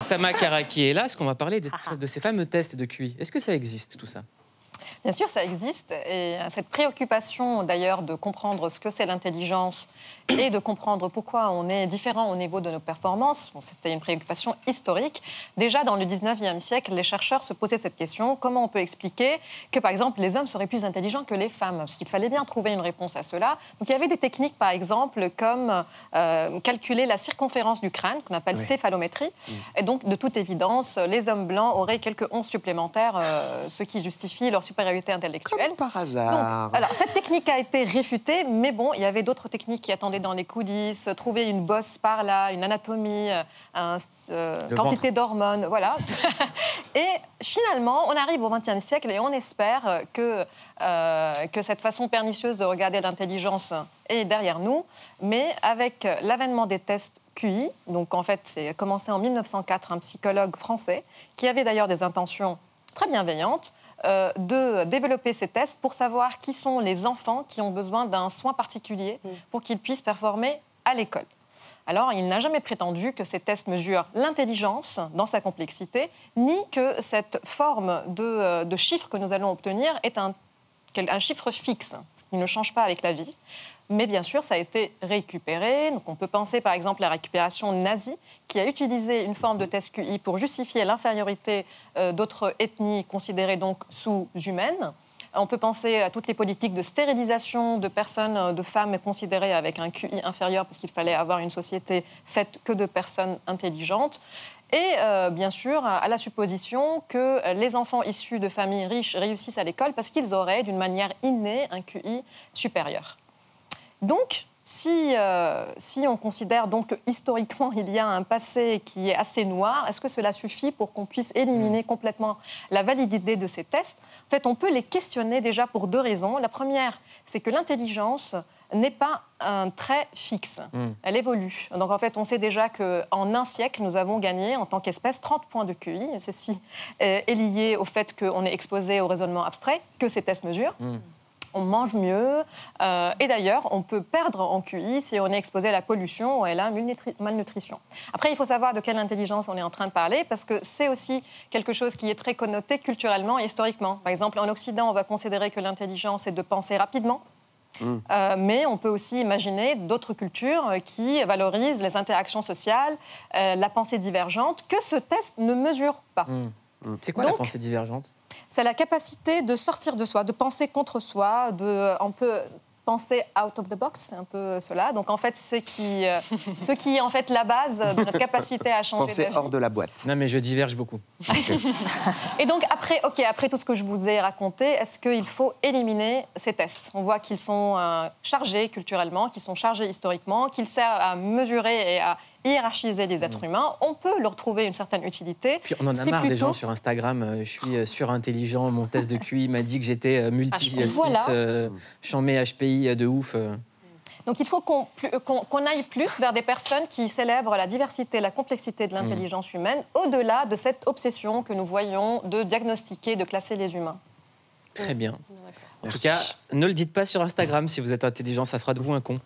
Sama Karaki est là, est-ce qu'on va parler de ces fameux tests de QI? Est-ce que ça existe, tout ça? Bien sûr, ça existe. Et cette préoccupation, d'ailleurs, de comprendre ce que c'est l'intelligence et de comprendre pourquoi on est différent au niveau de nos performances, c'était une préoccupation historique. Déjà, dans le 19e siècle, les chercheurs se posaient cette question. Comment on peut expliquer que, par exemple, les hommes seraient plus intelligents que les femmes? Parce qu'il fallait bien trouver une réponse à cela. Donc, il y avait des techniques, par exemple, comme calculer la circonférence du crâne, qu'on appelle céphalométrie. Et donc, de toute évidence, les hommes blancs auraient quelques onces supplémentaires, ce qui justifie leur supériorité intellectuelle. Comme par hasard. Donc, alors, cette technique a été réfutée, mais bon, il y avait d'autres techniques qui attendaient dans les coulisses, trouver une bosse par là, une anatomie, quantité d'hormones, voilà. Et finalement, on arrive au XXe siècle et on espère que cette façon pernicieuse de regarder l'intelligence est derrière nous, mais avec l'avènement des tests QI, donc en fait, c'est commencé en 1904, un psychologue français, qui avait d'ailleurs des intentions très bienveillantes, de développer ces tests pour savoir qui sont les enfants qui ont besoin d'un soin particulier pour qu'ils puissent performer à l'école. Alors, il n'a jamais prétendu que ces tests mesurent l'intelligence dans sa complexité, ni que cette forme de chiffre que nous allons obtenir est un chiffre fixe, ce qui ne change pas avec la vie. Mais bien sûr, ça a été récupéré. Donc, on peut penser par exemple à la récupération nazie, qui a utilisé une forme de test QI pour justifier l'infériorité d'autres ethnies considérées donc sous-humaines. On peut penser à toutes les politiques de stérilisation de personnes, de femmes considérées avec un QI inférieur, parce qu'il fallait avoir une société faite que de personnes intelligentes. Et bien sûr, à la supposition que les enfants issus de familles riches réussissent à l'école parce qu'ils auraient, d'une manière innée, un QI supérieur. Donc, si on considère donc que historiquement il y a un passé qui est assez noir, est-ce que cela suffit pour qu'on puisse éliminer complètement la validité de ces tests? En fait, on peut les questionner déjà pour deux raisons. La première, c'est que l'intelligence n'est pas un trait fixe. Elle évolue. Donc, en fait, on sait déjà qu'en un siècle, nous avons gagné, en tant qu'espèce, 30 points de QI. Ceci est lié au fait qu'on est exposé au raisonnement abstrait que ces tests mesurent. On mange mieux. Et d'ailleurs, on peut perdre en QI si on est exposé à la pollution ou à la malnutrition. Après, il faut savoir de quelle intelligence on est en train de parler, parce que c'est aussi quelque chose qui est très connoté culturellement et historiquement. Par exemple, en Occident, on va considérer que l'intelligence est de penser rapidement. Mais on peut aussi imaginer d'autres cultures qui valorisent les interactions sociales, la pensée divergente, que ce test ne mesure pas. C'est quoi la pensée divergente? C'est la capacité de sortir de soi, de penser contre soi, on peut penser out of the box, c'est un peu cela. Donc en fait, ce qui est en fait la base de notre capacité à changer penser hors de la boîte. Non, mais je diverge beaucoup. Et donc après tout ce que je vous ai raconté, est-ce qu'il faut éliminer ces tests? On voit qu'ils sont chargés culturellement, qu'ils sont chargés historiquement, qu'ils servent à mesurer et à hiérarchiser les êtres humains. On peut leur trouver une certaine utilité. Puis on en a marre des gens sur Instagram. Je suis surintelligent, mon test de QI m'a dit que j'étais multi-6, chambé HPI de ouf. Donc il faut qu'on aille plus vers des personnes qui célèbrent la diversité, la complexité de l'intelligence humaine, au-delà de cette obsession que nous voyons de diagnostiquer, de classer les humains. Très bien. En tout cas, ne le dites pas sur Instagram si vous êtes intelligent, ça fera de vous un con.